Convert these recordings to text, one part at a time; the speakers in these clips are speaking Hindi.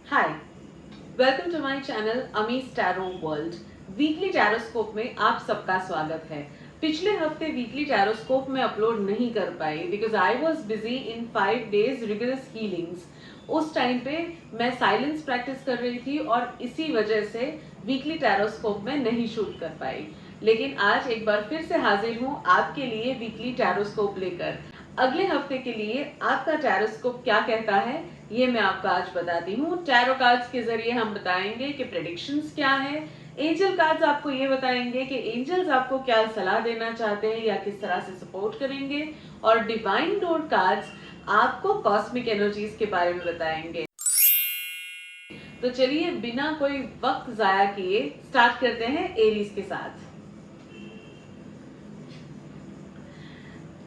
Hi, welcome to my channel Amy's tarot world. Weekly tarotscope में आप सबका स्वागत है। पिछले हफ्ते वीकली टैरोस्कोप में अपलोड नहीं कर पाई because I was busy in 5 days rigorous healings. उस टाइम पे मैं साइलेंस प्रैक्टिस कर रही थी और इसी वजह से वीकली टैरोस्कोप में नहीं शूट कर पाई। लेकिन आज एक बार फिर से हाजिर हूँ आपके लिए वीकली टैरोस्कोप लेकर। अगले हफ्ते के लिए आपका टैरोस्कोप क्या कहता है ये मैं आपको आज बताती हूँ। टैरो कार्ड्स के जरिए हम बताएंगे कि प्रेडिक्शंस क्या है। एंजल कार्ड्स आपको ये बताएंगे कि एंजल्स आपको क्या सलाह देना चाहते हैं या किस तरह से सपोर्ट करेंगे। और डिवाइन डोर कार्ड्स आपको कॉस्मिक एनर्जीज के बारे में बताएंगे। तो चलिए बिना कोई वक्त जाया किए स्टार्ट करते हैं एरीज के साथ।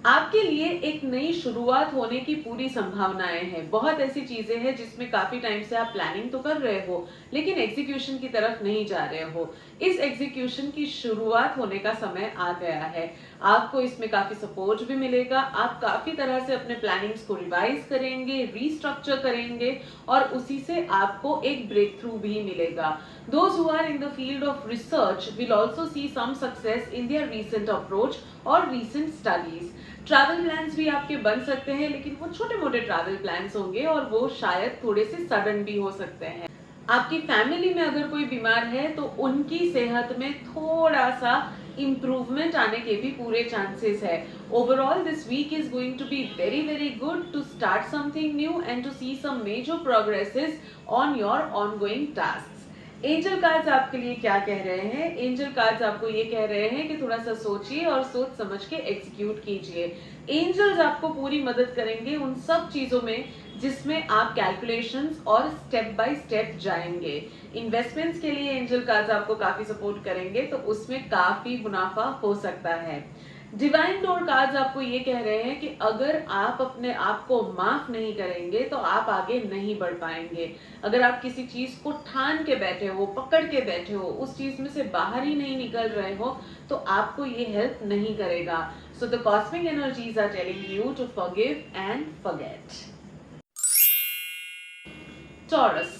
आपके लिए एक नई शुरुआत होने की पूरी संभावनाएं हैं। बहुत ऐसी चीजें हैं जिसमें काफी टाइम से आप प्लानिंग तो कर रहे हो लेकिन एग्जीक्यूशन की तरफ नहीं जा रहे हो। इस एग्जीक्यूशन की शुरुआत होने का समय आ गया है। आपको इसमें काफी सपोर्ट भी मिलेगा। आप काफी तरह से अपने प्लानिंग्स को रिवाइज करेंगे, रीस्ट्रक्चर करेंगे और उसी से आपको एक ब्रेक थ्रू भी मिलेगा। Those who are in the field of research will also see some success in their recent approach और recent studies। ट्रैवल प्लान्स भी आपके बन सकते हैं लेकिन वो छोटे मोटे ट्रैवल प्लान्स होंगे और वो शायद थोड़े से सडन भी हो सकते हैं। आपकी फैमिली में अगर कोई बीमार है तो उनकी सेहत में थोड़ा सा इम्प्रूवमेंट आने के भी पूरे चांसेस है। Overall this week is going to be very very good to start something new and to see some major progresses on your ongoing task. Angel cards आपके लिए क्या कह रहे हैं? एंजल कार्ड्स आपको ये कह रहे हैं कि थोड़ा सा सोचिए और सोच समझ के एग्जीक्यूट कीजिए। एंजल्स आपको पूरी मदद करेंगे उन सब चीजों में जिसमें आप कैलकुलेशंस और स्टेप बाय स्टेप जाएंगे। इन्वेस्टमेंट्स के लिए एंजल कार्ड्स आपको काफी सपोर्ट करेंगे तो उसमें काफी मुनाफा हो सकता है। डिवाइन डोर कार्ड्स आपको ये कह रहे हैं कि अगर आप अपने आप को माफ नहीं करेंगे तो आप आगे नहीं बढ़ पाएंगे। अगर आप किसी चीज को ठान के बैठे हो, पकड़ के बैठे हो, उस चीज में से बाहर ही नहीं निकल रहे हो तो आपको ये हेल्प नहीं करेगा। So the cosmic energies are telling you to forgive and forget. Taurus,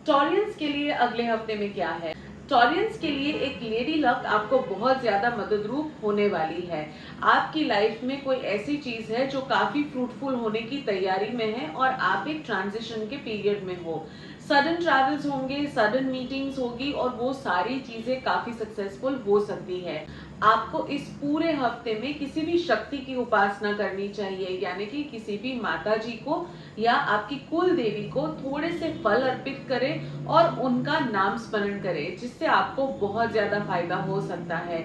Taurians के लिए अगले हफ्ते में क्या है? टॉरियंस के लिए एक लेडी लक आपको बहुत ज्यादा मददरूप होने वाली है। आपकी लाइफ में कोई ऐसी चीज है जो काफी फ्रूटफुल होने की तैयारी में है और आप एक ट्रांजिशन के पीरियड में हो। सडन ट्रैवल्स होंगे, सडन मीटिंग्स होगी और वो सारी चीजें काफी सक्सेसफुल हो सकती है। आपको इस पूरे हफ्ते में किसी भी शक्ति की उपासना करनी चाहिए, यानी कि किसी भी माता जी को या आपकी कुल देवी को थोड़े से फल अर्पित करें और उनका नाम स्मरण करें, जिससे आपको बहुत ज्यादा फायदा हो सकता है।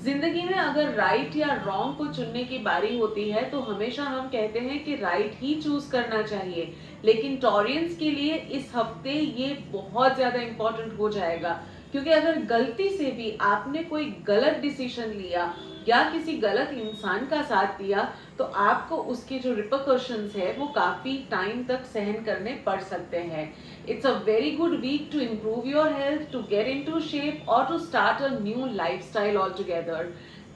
जिंदगी में अगर राइट या रॉन्ग को चुनने की बारी होती है तो हमेशा हम कहते हैं कि राइट ही चूज करना चाहिए, लेकिन टॉरियंस के लिए इस हफ्ते ये बहुत ज्यादा इंपॉर्टेंट हो जाएगा। क्योंकि अगर गलती से भी आपने कोई गलत डिसीजन लिया या किसी गलत इंसान का साथ दिया तो आपको उसके जो रिपरकशंस है वो काफी टाइम तक सहन करने पड़ सकते हैं। It's a very good week to improve your health, to get into shape or to start a new lifestyle altogether।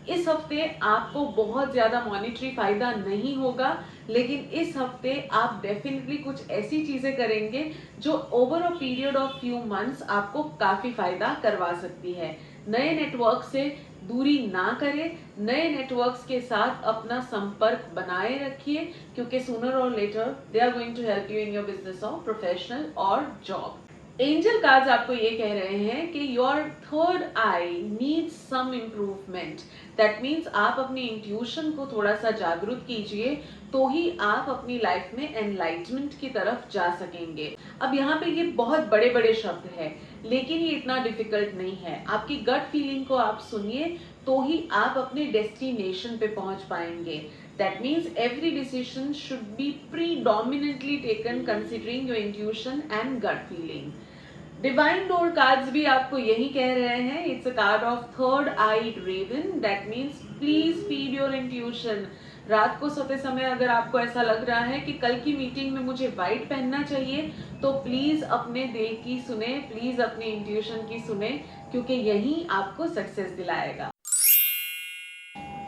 इस हफ्ते आपको बहुत ज्यादा मॉनेटरी फायदा नहीं होगा, लेकिन इस हफ्ते आप डेफिनेटली कुछ ऐसी चीजें करेंगे जो over a period of few months आपको काफी फायदा करवा सकती है। नए नेटवर्क से दूरी ना करें, नए नेटवर्क्स के साथ अपना संपर्क बनाए रखिए क्योंकि सूनर और later they are going to help you in your business और प्रोफेशनल और जॉब। एंजल कार्ड्स आपको ये कह रहे हैं कि your third eye needs some improvement. That means आप अपनी इंट्यूशन को थोड़ा सा जागरूक कीजिए तो ही आप अपनी लाइफ में एनलाइटमेंट की तरफ जा सकेंगे। अब यहाँ पे ये बहुत बड़े बड़े शब्द है लेकिन ये इतना डिफिकल्ट नहीं है। आपकी गट फीलिंग को आप सुनिए तो ही आप अपने डेस्टिनेशन पे पहुंच पाएंगे। That means every decision should be predominantly taken considering your intuition and gut feeling। Divine door cards भी आपको यही कह रहे हैं। It's a card of third eyed raven. That means please feed your intuition. रात को सोते समय अगर आपको ऐसा लग रहा है कि कल की मीटिंग में मुझे व्हाइट पहनना चाहिए तो प्लीज अपने दिल की सुने, प्लीज अपने इंट्यूशन की सुने क्योंकि यही आपको सक्सेस दिलाएगा।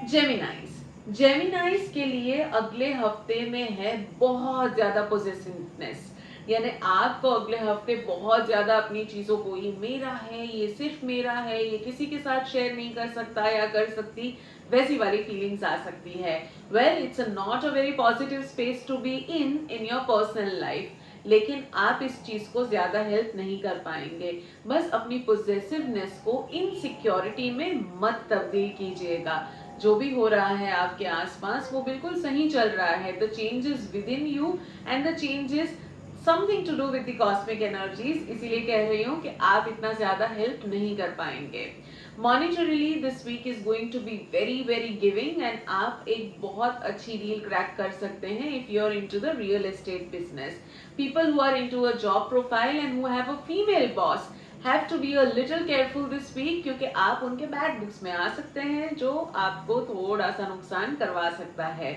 जेमिनाइज, जेमिनाइज के लिए अगले हफ्ते में है बहुत ज्यादा पॉजिटिवनेस, यानी आपको अगले हफ्ते बहुत ज्यादा अपनी चीजों को, ये मेरा है, ये सिर्फ मेरा है, ये किसी के साथ शेयर नहीं कर सकता या कर सकती, वैसी वाली फीलिंग्स आ सकती है। Well, it's not a very positive space to be in your personal life, लेकिन आप इस चीज को ज्यादा हेल्प नहीं कर पाएंगे। बस अपनी पोजेसिवनेस को इनसिक्योरिटी में मत तब्दील कीजिएगा। जो भी हो रहा है आपके आसपास वो बिल्कुल सही चल रहा है। The change is within you and the change is something to do with the cosmic energies, इसीलिए कह रही हूँ कि आप इतना ज्यादा हेल्प नहीं कर पाएंगे। Monetarily this week is going to be very very giving and आप एक बहुत अच्छी डील क्रैक कर सकते हैं if you are into the real estate business. People who are into a job profile and who have a female boss have to be a little careful this week, क्योंकि आप उनके बैड बुक्स में आ सकते हैं जो आपको थोड़ा सा नुकसान करवा सकता है।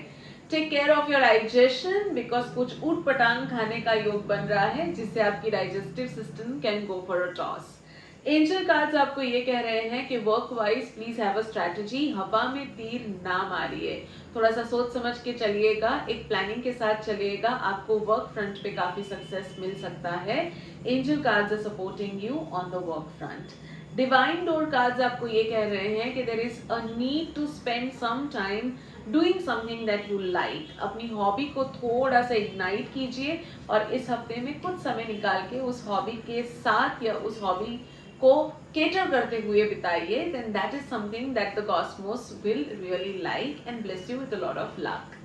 Take care of your digestion because कुछ ऊट पटांग खाने का योग बन रहा है जिससे आपकी digestive system can go for a toss. Angel cards आपको ये कह रहे हैं कि work wise please have a strategy, हवा में तीर ना मारिए, थोड़ा सा सोच समझ के चलिएगा, एक प्लानिंग के साथ चलिएगा, आपको वर्क फ्रंट पे काफी सक्सेस मिल सकता है। Angel cards are supporting you on the work front. Divine door cards आपको ये कह रहे हैं कि there is a need to spend some time doing something that you like. अपनी हॉबी को थोड़ा सा इग्नाइट कीजिए और इस हफ्ते में कुछ समय निकाल के उस हॉबी के साथ या उस हॉबी को केटर करते हुए बिताइए, then that is something that the cosmos will really like and bless you with a lot of luck.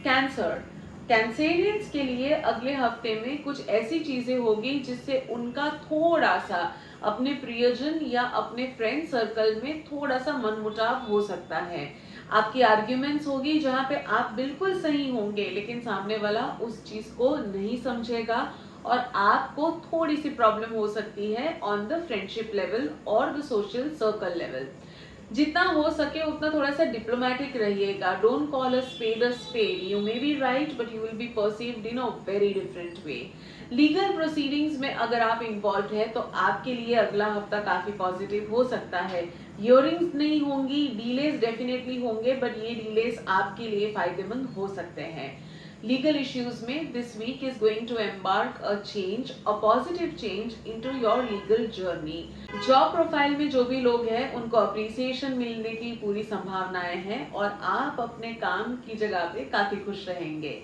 Cancer, Cancerians के लिए अगले हफ्ते में कुछ ऐसी चीजें होगी जिससे उनका थोड़ा सा अपने प्रियजन या अपने फ्रेंड सर्कल में थोड़ा सा मनमुटाव हो सकता है। आपकी आर्ग्यूमेंट्स होगी जहां पे आप बिल्कुल सही होंगे लेकिन सामने वाला उस चीज को नहीं समझेगा और आपको थोड़ी सी प्रॉब्लम हो सकती है ऑन द फ्रेंडशिप लेवल और द सोशल सर्कल लेवल। जितना हो सके उतना थोड़ा सा डिप्लोमेटिक रहिएगा। Don't call a spade, you may be right but you will be perceived in a very different way. Legal proceedings में अगर आप इन्वॉल्व है तो आपके लिए अगला हफ्ता काफी पॉजिटिव हो सकता है। हियरिंग्स नहीं होंगी, डिलेज डेफिनेटली होंगे बट ये डिलेज आपके लिए फायदेमंद हो सकते हैं। लीगल इश्यूज में this week is going to embark a change, a positive change into your legal journey. Job profile में जो भी लोग हैं उनको अप्रिसिएशन मिलने की पूरी संभावनाएं हैं और आप अपने काम की जगह पे काफी खुश रहेंगे।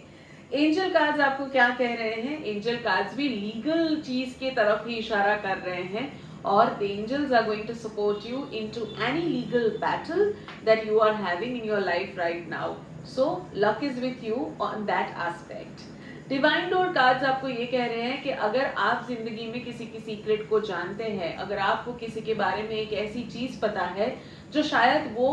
एंजल कार्ड्स आपको क्या कह रहे हैं? एंजल कार्ड्स भी लीगल चीज के तरफ ही इशारा कर रहे हैं और the angels are going to support you into any legal battle that you are having in your life right now. So luck is with you on that aspect. Divine door cards आपको ये कह रहे हैं कि अगर आप जिंदगी में किसी की सीक्रेट को जानते हैं, अगर आपको किसी के बारे में एक ऐसी चीज पता है जो शायद वो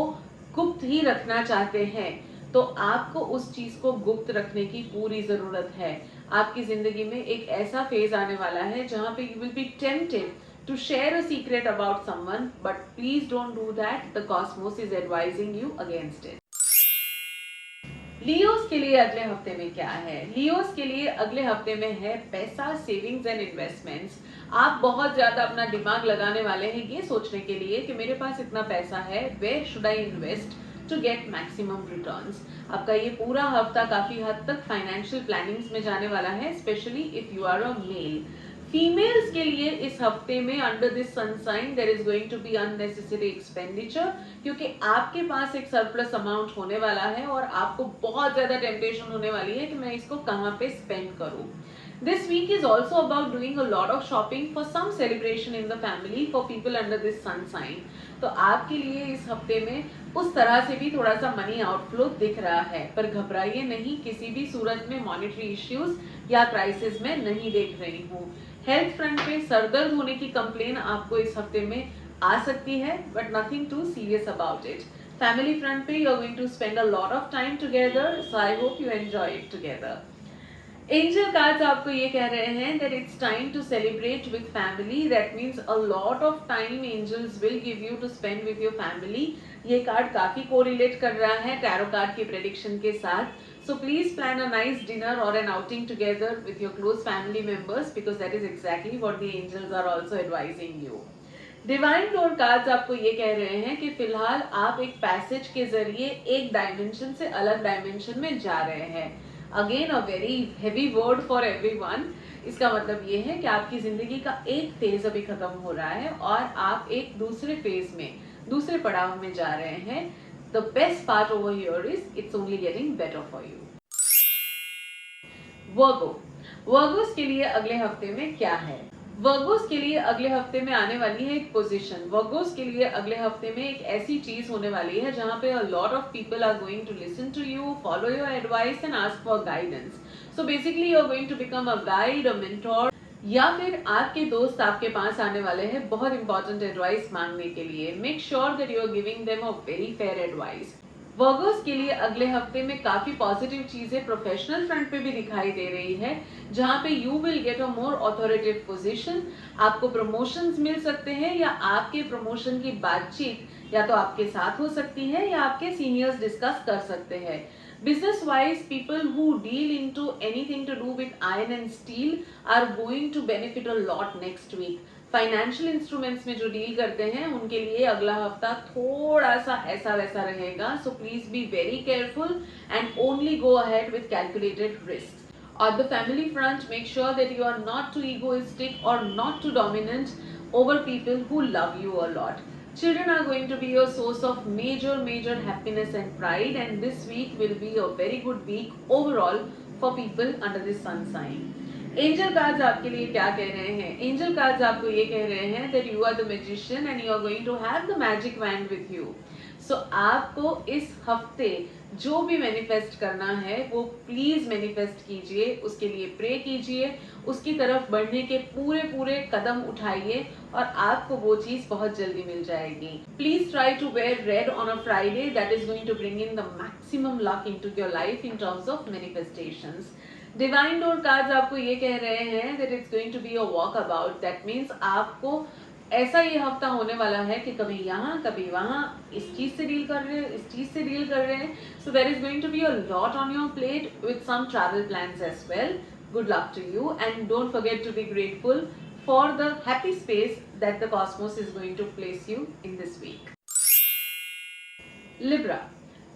गुप्त ही रखना चाहते हैं, तो आपको उस चीज को गुप्त रखने की पूरी जरूरत है। आपकी जिंदगी में एक ऐसा फेज आने वाला है जहां पे you will B tempted to share a secret about someone, but please don't do that. The cosmos is advising you against it. Leos के लिए अगले हफ्ते में क्या है? लियोस के लिए अगले हफ्ते में है पैसा, सेविंग्स एंड इन्वेस्टमेंट्स। आप बहुत ज्यादा अपना दिमाग लगाने वाले हैं ये सोचने के लिए कि मेरे पास इतना पैसा है, where should I invest to get maximum returns. आपका ये पूरा हफ्ता काफी हद तक फाइनेंशियल प्लानिंग्स में जाने वाला है, specially if you are a male. Females के लिए इस हफ्ते में under this sunshine there is going to be unnecessary expenditure, क्योंकि आपके पास एक सरप्लस अमाउंट होने वाला है और आपको बहुत ज्यादा टेम्पटेशन होने वाली है कि मैं इसको कहाँ पे स्पेंड करूं। This week is also about doing a lot of shopping for some celebration in the family for people under this sun sign. तो आपके लिए इस हफ्ते में उस तरह से भी थोड़ा सा मनी आउटफ्लो दिख रहा है, पर घबराइए नहीं, किसी भी सूरत में मॉनेटरी इश्यूज या क्राइसिस में नहीं देख रही हूँ। हेल्थ फ्रंट पे सरदर्द होने की कंप्लेन आपको इस हफ्ते में आ सकती है, but nothing too serious about it. Family front पे you are going to spend a lot of time together, so I hope you enjoy it together. Angel cards आपको ये कह रहे हैं that it's time to celebrate with family. That means a lot of time angels will give you to spend with your family. ये कार्ड काफी कोरिलेट कर रहा है टैरो कार्ड की प्रेडिक्शन के साथ. So please plan a nice dinner or an outing together with your close family members because that is exactly what the angels are also advising you. Divine door cards आपको ये कह रहे हैं कि फिलहाल आप एक पैसेज के जरिए एक डायमेंशन से अलग डायमेंशन में जा रहे हैं. Again a very heavy word for everyone. इसका मतलब ये है कि आपकी जिंदगी का एक फेज अभी खत्म हो रहा है और आप एक दूसरे फेज में, दूसरे पड़ाव में जा रहे हैं। The best part over here is it's only getting better for you. Virgo, Virgo's के लिए अगले हफ्ते में क्या है? वर्गोस के लिए अगले हफ्ते में आने वाली है एक पोजीशन। वर्गोस के लिए अगले हफ्ते में एक ऐसी चीज होने वाली है जहां पे a lot of people are going to listen to you, follow your advice and ask for guidance. So basically you are going to become a guide, a mentor, या फिर आपके दोस्त आपके पास आने वाले हैं बहुत इंपॉर्टेंट एडवाइस मांगने के लिए। Make sure that you are giving them a very fair advice. Virgos के लिए अगले हफ्ते में काफी पॉजिटिव चीजें प्रोफेशनल फ्रंट पे भी दिखाई दे रही है, जहां पे you will get a more authoritative position. आपको प्रमोशंस मिल सकते हैं या आपके प्रमोशन की बातचीत या तो आपके साथ हो सकती है या आपके सीनियर्स डिस्कस कर सकते हैं। Business wise, people who deal into anything to do with iron and steel are going to benefit a lot next week. Financial instruments में जो डील करते हैं उनके लिए अगला हफ्ता थोड़ा सा ऐसा वैसा रहेगा। सो please be very careful and only go ahead with calculated risk. On the family front, make sure that you are not too egoistic or not too dominant over people who love you a lot. Children are going to be a source of major happiness and pride, and this week will be a very good week overall for people under the sun sign. Angel cards आपके लिए क्या कह रहे हैं? एंजल कार्ड्स आपको ये कह रहे हैं that you are the magician and you are going to have the magic wand with you. So आपको इस हफ्ते जो भी मैनिफेस्ट करना है वो प्लीज मैनिफेस्ट कीजिए, उसके लिए प्रे कीजिए, उसकी तरफ बढ़ने के पूरे कदम उठाइए और आपको वो चीज बहुत जल्दी मिल जाएगी। Please try to wear red on a Friday, that is going to bring in the maximum luck into your life in terms of manifestations. Divine door cards आपको ये कह रहे हैं that it's going to be a walk about. That means आपको ऐसा ये हफ्ता होने वाला है कि कभी यहाँ कभी वहाँ इस चीज से डील कर रहे हैं, इस चीज से डील कर रहे हैं। So there is going to be a lot on your plate with some travel plans as well. Good luck to you and don't forget to be grateful for the happy space that the cosmos is going to place you in this week. Libra,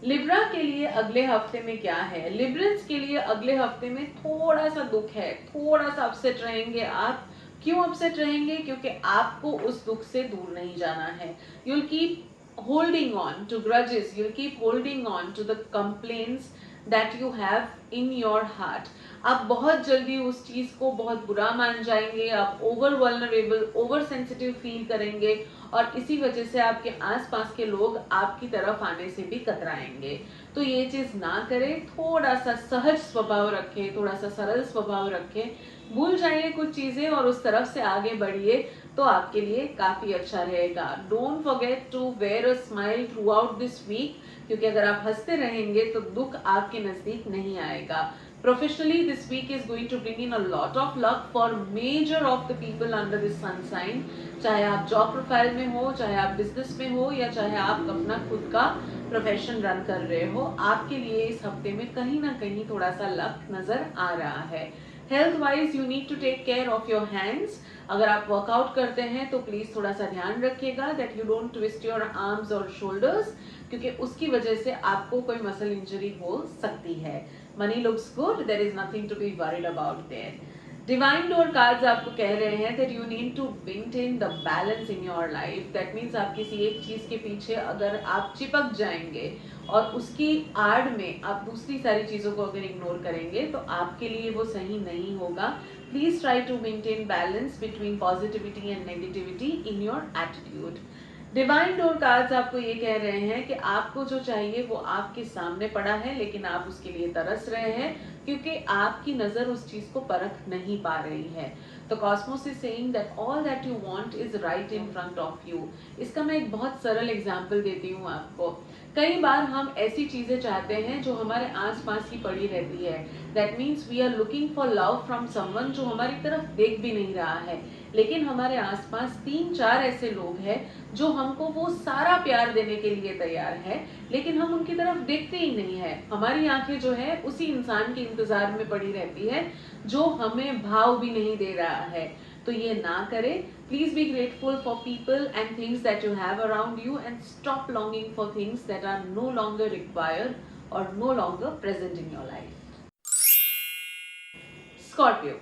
Libra के लिए अगले हफ्ते में क्या है? लिब्रंस के लिए अगले हफ्ते में थोड़ा सा दुख है, थोड़ा सा अपसेट रहेंगे आप। क्यों अपसेट रहेंगे? क्योंकि आपको उस दुख से दूर नहीं जाना है। You'll keep holding on to grudges, you'll keep holding on to the complaints that you have in your heart. आप बहुत जल्दी उस चीज को बहुत बुरा मान जाएंगे, आप over vulnerable, over sensitive feel करेंगे और इसी वजह से आपके आसपास के लोग आपकी तरफ आने से भी कतराएंगे। तो ये चीज ना करें, थोड़ा सा सहज स्वभाव रखें, थोड़ा सा सरल स्वभाव रखें, भूल जाइए कुछ चीजें और उस तरफ से आगे बढ़िए तो आपके लिए काफी अच्छा रहेगा। Don't forget to wear a smile throughout this week, क्योंकि अगर आप हंसते रहेंगे तो दुख आपके नजदीक नहीं आएगा। Professionally, this week is going to bring in a lot of luck for major of the people under this sun sign. चाहे आप जॉब प्रोफाइल में हो, चाहे आप बिजनेस में हो या चाहे आप अपना खुद का प्रोफेशन रन कर रहे हो, आपके लिए इस हफ्ते में कहीं ना कहीं थोड़ा सा लक नजर आ रहा है। Health wise you need to take care of your hands. अगर आप वर्कआउट करते हैं तो प्लीज थोड़ा सा ध्यान रखिएगा that you don't twist your arms और शोल्डर्स, क्योंकि उसकी वजह से आपको कोई मसल इंजरी हो सकती है। Money looks good, there is nothing to be worried about there. Divine door cards आपको कह रहे हैं that you need to maintain the balance in your life. That means आप किसी एक चीज के पीछे अगर आप चिपक जाएंगे और उसकी आड़ में आप दूसरी सारी चीजों को अगर इग्नोर करेंगे तो आपके लिए वो सही नहीं होगा। Please try to maintain balance between positivity and negativity in your attitude. Divine door cards आपको ये कह रहे हैं कि आपको जो चाहिए वो आपके सामने पड़ा है, लेकिन आप उसके लिए तरस रहे हैं क्योंकि आपकी नजर उस चीज को परख नहीं पा रही है। तो Cosmos is saying that all that you want is right in front of you. इसका मैं एक बहुत सरल एग्जांपल देती हूँ आपको। कई बार हम ऐसी चीजें चाहते हैं जो हमारे आसपास ही पड़ी रहती है। That means we are looking for love from someone जो हमारी तरफ देख भी नहीं रहा है, लेकिन हमारे आसपास 3-4 ऐसे लोग हैं जो हमको वो सारा प्यार देने के लिए तैयार है, लेकिन हम उनकी तरफ देखते ही नहीं है। हमारी आंखें जो है उसी इंसान के इंतजार में पड़ी रहती है जो हमें भाव भी नहीं दे रहा है। तो ये ना करें। Please be grateful for people and things that you have around you and stop longing for things that are no longer required और no longer present in your life. Scorpio,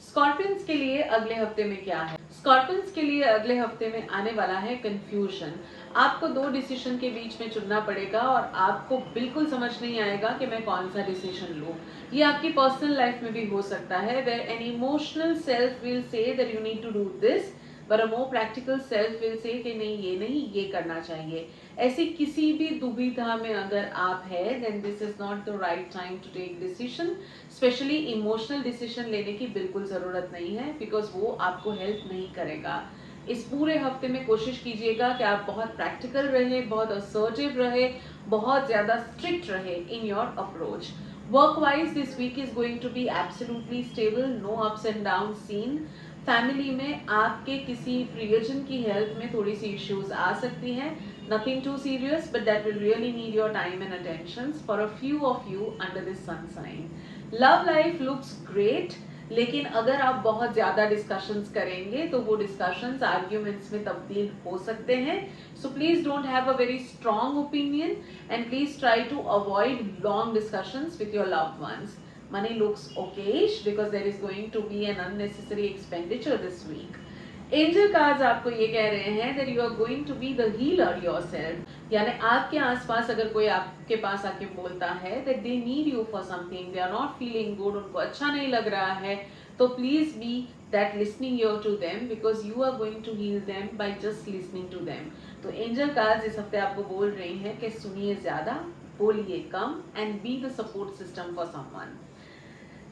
Scorpions के लिए अगले हफ्ते में क्या है? स्कॉर्पियंस के लिए अगले हफ्ते में आने वाला है कंफ्यूजन। आपको दो डिसीजन के बीच में चुनना पड़ेगा और आपको बिल्कुल समझ नहीं आएगा कि मैं कौन सा डिसीजन लूं। ये आपकी पर्सनल लाइफ में भी हो सकता है, where an emotional self will say that you need to do this, but a more practical self will say कि नहीं ये नहीं, ये करना चाहिए। ऐसी किसी भी दुविधा में अगर आप है, then this is not the right time to take decision. Specially emotional decision लेने की बिल्कुल जरूरत नहीं है, बिकॉज वो आपको हेल्प नहीं करेगा। इस पूरे हफ्ते में कोशिश कीजिएगा कि आप बहुत प्रैक्टिकल रहे, बहुत असर्टिव रहे, बहुत ज्यादा स्ट्रिक्ट रहे in your approach. Work wise this week is going to be absolutely stable, no ups and down scene. Family में आपके किसी प्रियजन की हेल्थ में थोड़ी सी इश्यूज आ सकती हैं, nothing too serious, but that will really need your time and attentions for a few of you under this sun sign. Love life looks great, लेकिन अगर आप बहुत ज्यादा डिस्कशंस करेंगे तो वो डिस्कशंस आर्ग्यूमेंट्स में तब्दील हो सकते हैं। So please don't have a very strong opinion and please try to avoid long discussions with your loved ones. Money looks okayish because there is going to be an unnecessary expenditure this week. Angel cards आपको ये कह रहे हैं that you are going to be the healer yourself, यानी आपके आसपास अगर कोई आपके पास आके बोलता है that they need you for something, they are not feeling good, उनको अच्छा नहीं लग रहा है, तो please be that listening ear to them because you are going to heal them by just listening to them. तो एंजल कार्ड्स इस हफ्ते आपको बोल रही हैं कि सुनिए ज्यादा, बोलिए कम and be the support system for someone.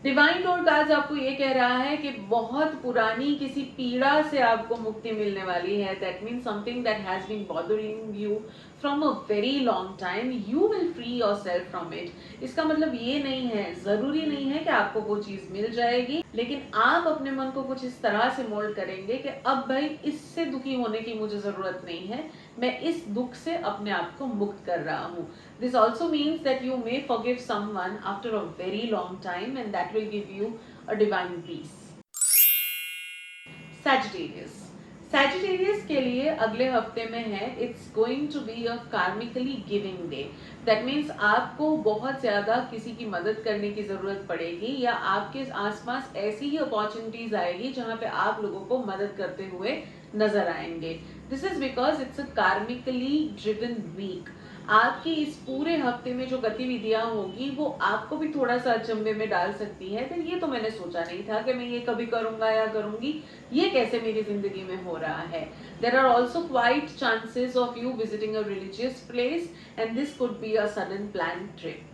Divine door cards आपको ये कह रहा है कि बहुत पुरानी किसी पीड़ा से आपको मुक्ति मिलने वाली है. That means something that has been bothering you from a very long time, you will free yourself from it. इसका मतलब ये नहीं है, जरूरी नहीं है कि आपको वो चीज मिल जाएगी, लेकिन आप अपने मन को कुछ इस तरह से मोल्ड करेंगे कि अब भाई इससे दुखी होने की मुझे जरूरत नहीं है, मैं इस दुख से अपने आप को मुक्त कर रहा हूँ. This also means that you may forgive someone after a very long time and that will give you a divine peace. Sagittarius. Sagittarius के लिए अगले हफ्ते में है It's going to be a karmically giving day. That means आपको बहुत ज़्यादा किसी की मदद करने की ज़रूरत पड़ेगी या आपके आसपास ऐसी ही अपॉर्चुनिटीज आएगी जहाँ पे आप लोगों को मदद करते हुए नजर आएंगे. This is because it's a karmically driven week. आपकी इस पूरे हफ्ते में जो गतिविधियां होगी वो आपको भी थोड़ा सा अचंभे में डाल सकती है. तो ये तो मैंने सोचा नहीं था कि मैं ये कभी करूंगा या करूंगी, ये कैसे मेरी जिंदगी में हो रहा है. There are also quite chances of you visiting a religious place and this could be a sudden plan trip.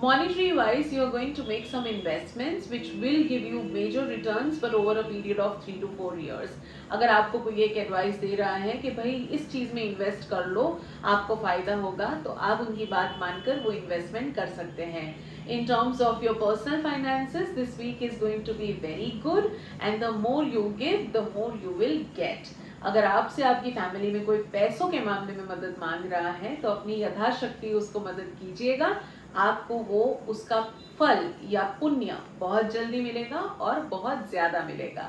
Monetary wise, you are going to make some investments which will give you major returns but over a period of 3 to 4 years. अगर आपको कोई एक एडवाइस दे रहा है कि भाई इस चीज में इन्वेस्ट कर लो, आपको फायदा होगा, तो आप उनकी बात मानकर वो इन्वेस्टमेंट कर सकते हैं. In terms of your personal finances, this week is going to be very good and the more you give, the more you will get. अगर आपसे आपकी फैमिली में कोई पैसों के मामले में मदद मांग रहा है तो अपनी यथाशक्ति उसको मदद कीजिएगा, आपको वो उसका फल या पुण्य बहुत जल्दी मिलेगा और बहुत ज्यादा मिलेगा.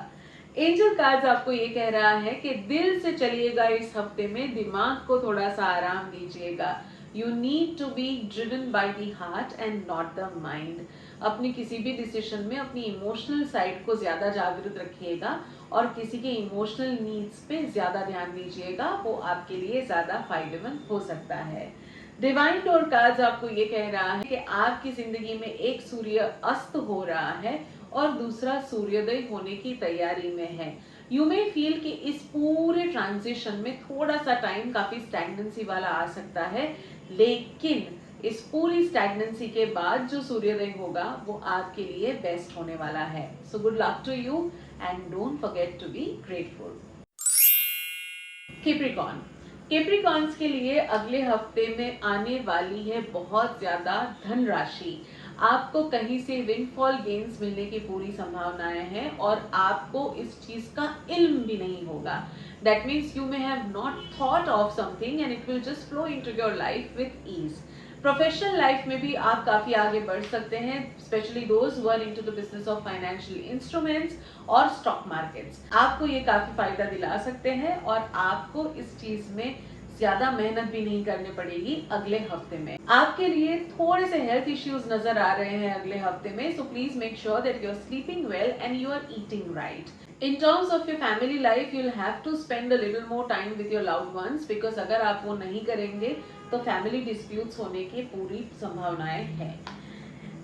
एंजल कार्ड्स आपको ये कह रहा है कि दिल से चलिएगा इस हफ्ते में, दिमाग को थोड़ा सा आराम दीजिएगा. You need to be driven by the heart and not the mind. अपनी किसी भी डिसीजन में अपनी इमोशनल साइड को ज्यादा जागृत रखिएगा और किसी के इमोशनल नीड्स पे ज्यादा ध्यान दीजिएगा, वो आपके लिए ज्यादा फायदेमंद हो सकता है. डिवाइन डोर कार्ड्स आपको ये कह रहा है कि आपकी जिंदगी में एक सूर्य अस्त हो रहा है और दूसरा सूर्योदय होने की तैयारी में है. यू मे फील कि इस पूरे ट्रांजिशन में थोड़ा सा टाइम काफी स्टैग्नेंसी वाला आ सकता है, लेकिन इस पूरी स्टैग्नेंसी के बाद जो सूर्योदय होगा वो आपके लिए बेस्ट होने वाला है. So good luck to you and don't forget to be grateful. Capricorn. Capricorns के लिए अगले हफ्ते में आने वाली है बहुत ज्यादा धनराशि. आपको कहीं से विंडफॉल गेन्स मिलने की पूरी संभावनाएं हैं और आपको इस चीज का इल्म भी नहीं होगा. That means you may have not thought of something and it will just flow into your life with ease. Professional life में भी आप काफी आगे बढ़ सकते हैं, specially those who are into the business of financial instruments और स्टॉक मार्केट्स. आपको ये काफी फायदा दिला सकते हैं और आपको इस चीज में ज्यादा मेहनत भी नहीं करनी पड़ेगी अगले हफ्ते में। आपके लिए थोड़े से हेल्थ इश्यूज नजर आ रहे हैं अगले हफ्ते में, so please make sure that you are sleeping well and you are eating right. In terms of your family life, you'll have to spend a little more time with your loved ones because अगर आप वो नहीं करेंगे तो फैमिली डिस्प्यूट्स होने की पूरी संभावनाएं हैं।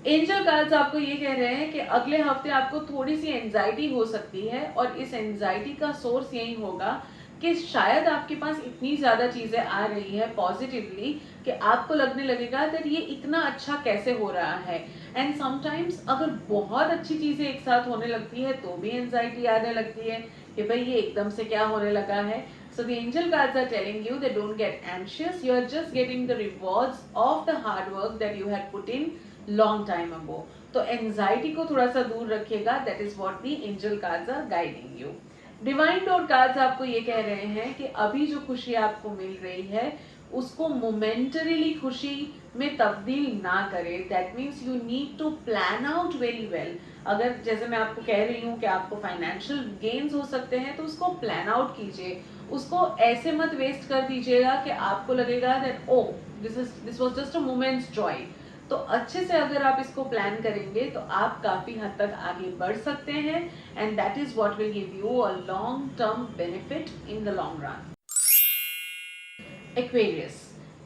एंजल कार्ड्स आपको ये कह रहे हैं कि अगले हफ्ते आपको थोड़ी सी एंजाइटी हो सकती है और इस एंजाइटी का सोर्स यही होगा कि शायद आपके पास इतनी ज्यादा चीजें आ रही है पॉजिटिवली कि आपको लगने लगेगा दैट ये इतना अच्छा कैसे हो रहा है। एंड समटाइम्स अगर बहुत अच्छी चीजें एक साथ होने लगती है तो भी एंजाइटी आने लगती है कि भाई ये एकदम से क्या होने लगा है। So the angel cards are telling you that don't get anxious. You are just getting the rewards of the hard work that you had put in long time ago. तो एंजाइटी को थोड़ा सा दूर रखिएगा. That is what the angel cards are guiding you. Divine door cards आपको ये कह रहे हैं कि अभी जो खुशी आपको मिल रही है उसको मोमेंटरीली खुशी में तब्दील ना करें. That means you need to plan out very well. अगर जैसे मैं आपको कह रही हूँ कि आपको फाइनेंशियल गेन्स हो सकते हैं तो उसको प्लान आउट कीजिए. उसको ऐसे मत वेस्ट कर दीजिएगा कि आपको लगेगा that oh this was just a moment's joy. तो अच्छे से अगर आप इसको प्लान करेंगे तो आप काफी हद तक आगे बढ़ सकते हैं and that is what will give you a long term benefit in the long run.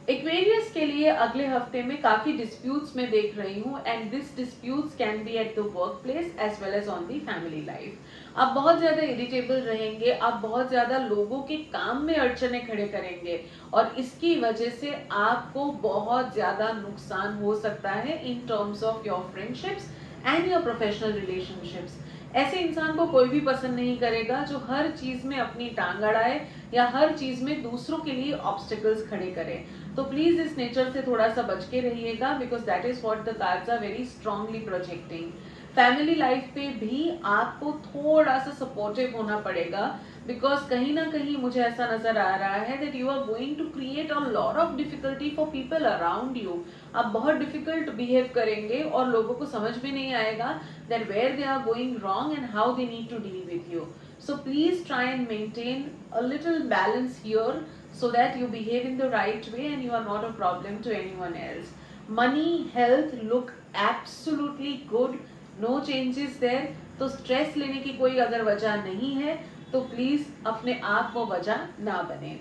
Aquarius के लिए अगले हफ्ते में काफी डिस्प्यूट्स मैं देख रही हूँ and this disputes can be at the work place as well as on the family life. आप बहुत ज्यादा इरिटेबल रहेंगे, आप बहुत ज्यादा लोगों के काम में अड़चने खड़े करेंगे और इसकी वजह से आपको बहुत ज्यादा नुकसान हो सकता है इन terms of your friendships and your professional relationships. ऐसे इंसान को कोई भी पसंद नहीं करेगा जो हर चीज में अपनी टांग अड़ाए या हर चीज में दूसरों के लिए ऑब्स्टिकल्स खड़े करे. तो प्लीज इस नेचर से थोड़ा सा बच के रहिएगा because that is what the cards are very strongly projecting. Family life पे भी आपको थोड़ा सा सपोर्टिव होना पड़ेगा बिकॉज कहीं ना कहीं मुझे ऐसा नजर आ रहा है that you are going to create a lot of difficulty for people around you. आप बहुत डिफिकल्ट बिहेव करेंगे और लोगों को समझ में नहीं आएगा that where they are going wrong and how they need to deal with you. So please try and maintain a little balance here so that you behave in the right way and you are not a problem to anyone else. Money, health look absolutely good. No changes there. तो स्ट्रेस लेने की कोई अगर वजह नहीं है तो प्लीज अपने आप को वजह ना बने.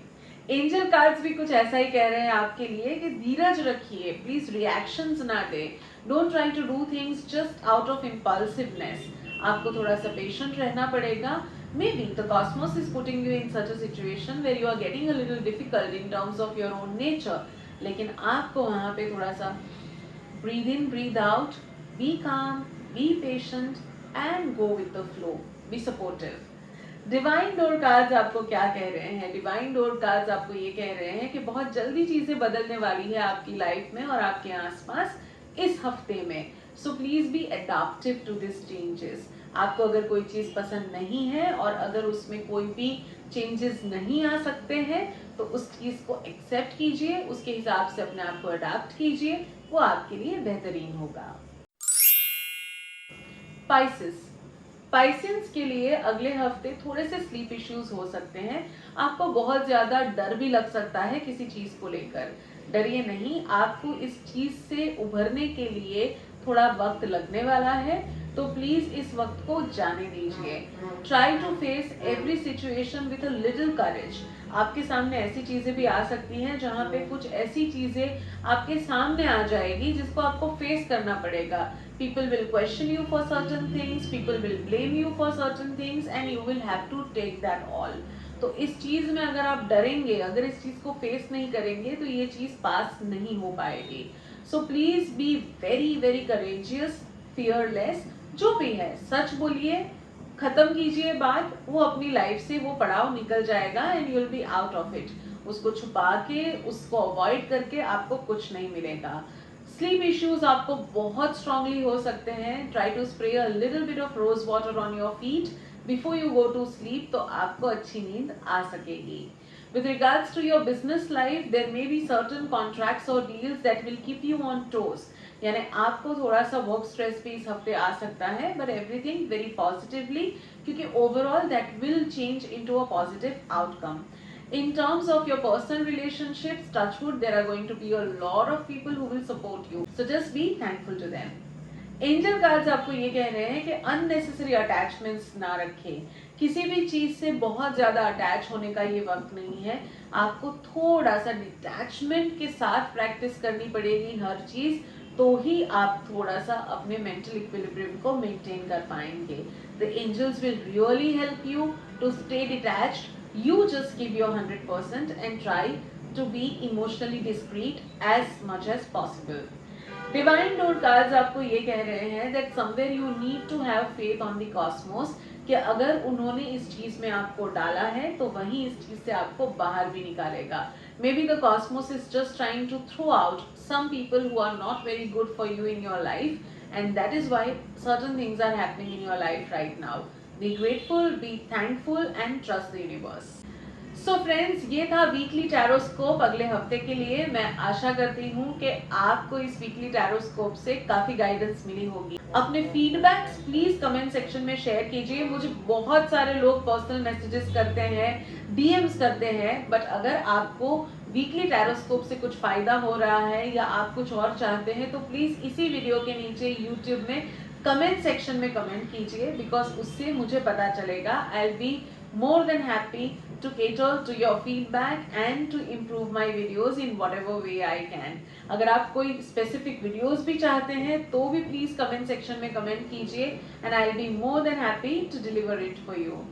एंजल कार्ड्स भी कुछ ऐसा ही कह रहे हैं आपके लिए कि धीरज रखिए, प्लीज रिएक्शंस ना दे. Don't try to do things just out of impulsiveness. आपको थोड़ा सा पेशेंट रहना पड़ेगा. Maybe the cosmos is putting you in such a situation where you are getting a little difficult in terms of your own nature. लेकिन आपको वहाँ पे थोड़ा सा breathe in, breathe out, be calm, be patient and go with the flow. Be supportive. Divine door cards आपको क्या कह रहे हैं? डिवाइन डोर कार्ड्स आपको ये कह रहे हैं कि बहुत जल्दी चीजें बदलने वाली है आपकी लाइफ में और आपके आसपास इस हफ्ते में. So please be adaptive to this changes. आपको अगर कोई चीज पसंद नहीं है और अगर उसमें कोई भी चेंजेस नहीं आ सकते हैं तो उस चीज को एक्सेप्ट कीजिए, उसके हिसाब से अपने आप को अडैप्ट कीजिए, वो आपके लिए बेहतरीन होगा. पाइसेंस के लिए अगले हफ्ते थोड़े से स्लीप इश्यूज हो सकते हैं. आपको बहुत ज्यादा डर भी लग सकता है किसी चीज को लेकर. डरिए नहीं, आपको इस चीज से उभरने के लिए थोड़ा वक्त लगने वाला है तो प्लीज इस वक्त को जाने दीजिए. Try to face every situation with a little courage. आपके सामने ऐसी चीजें भी आ सकती हैं जहां पे कुछ ऐसी चीजें आपके सामने आ जाएगी जिसको आपको फेस करना पड़ेगा. People will question you for certain things, people will blame you for certain things and you will have to take that all. तो इस चीज में अगर आप डरेंगे, अगर इस चीज को फेस नहीं करेंगे तो ये चीज पास नहीं हो पाएगी. सो please B very very courageous, fearless. जो भी है सच बोलिए, खत्म कीजिए बात, वो अपनी लाइफ से वो पड़ाव निकल जाएगा and you will be out of it. उसको छुपा के, उसको अवॉइड करके आपको कुछ नहीं मिलेगा. स्लीप इश्यूज आपको बहुत स्ट्रांगली हो सकते हैं. Try to spray a little bit of rose water on your feet before you go to sleep तो आपको अच्छी नींद आ सकेगी. With regards to your business life, there may be certain contracts or deals that will keep you on toes. यानी आपको थोड़ा सा वर्क स्ट्रेस भी इस हफ्ते आ सकता है, but everything very positively क्योंकि overall that will change into a positive outcome. In terms of your personal relationships, touch wood, there are going to be a lot of people who will support you. So just be thankful to them. Angel cards आपको ये कह रहे हैं कि अननेसेसरी अटैचमेंट्स ना रखें। किसी भी चीज से बहुत ज्यादा अटैच होने का ये वक्त नहीं है। आपको थोड़ा सा डिटैचमेंट के साथ प्रैक्टिस करनी पड़ेगी हर चीज, तो ही आप थोड़ा सा अपने मेंटल इक्विलिब्रियम को मेंटेन कर पाएंगे। The angels will really help you to stay detached. You just give your 100% and try to be emotionally discreet as much as possible. Divine Door cards आपको ये कह रहे हैं that somewhere you need to have faith on the cosmos, कि अगर उन्होंने इस चीज में आपको डाला है तो वही इस चीज से आपको बाहर भी निकालेगा. Maybe the cosmos is just trying to throw out some people who are not very good for you in your life, and that is why certain things are happening in your life right now. Be grateful, be thankful and trust the universe. So friends, ये था वीकली टैरोस्कोप अगले हफ्ते के लिए. मैं आशा करती हूँ कि आपको इस वीकली टैरोस्कोप से काफी गाइडेंस मिली होगी. अपने फीडबैक्स प्लीज कमेंट सेक्शन में शेयर कीजिए. मुझे बहुत सारे लोग पर्सनल मैसेजेस करते हैं, डीएम्स करते हैं, बट अगर आपको वीकली टैरोस्कोप से कुछ फायदा हो रहा है या आप कुछ और चाहते हैं तो प्लीज इसी वीडियो के नीचे यूट्यूब में कमेंट सेक्शन में कमेंट कीजिए, बिकॉज उससे मुझे पता चलेगा. I will be more than happy to cater to your feedback and to improve my videos in whatever way I can. अगर आप कोई specific videos भी चाहते हैं तो भी please comment section में comment कीजिए and I'll be more than happy to deliver it for you.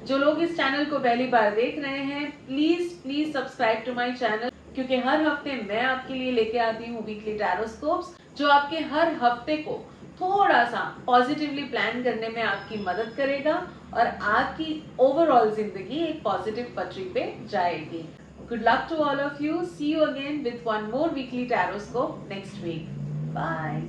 जो लोग इस चैनल को पहली बार देख रहे हैं, please subscribe to my channel, क्योंकि हर हफ्ते मैं आपके लिए लेके आती हूँ वीकली टैरोस्कोप्स, जो आपके हर हफ्ते को थोड़ा सा पॉजिटिवली प्लान करने में आपकी मदद करेगा और आपकी ओवरऑल जिंदगी एक पॉजिटिव पटरी पे जाएगी. Good luck to all of you. See you again with one more weekly tarotscope next week. Bye.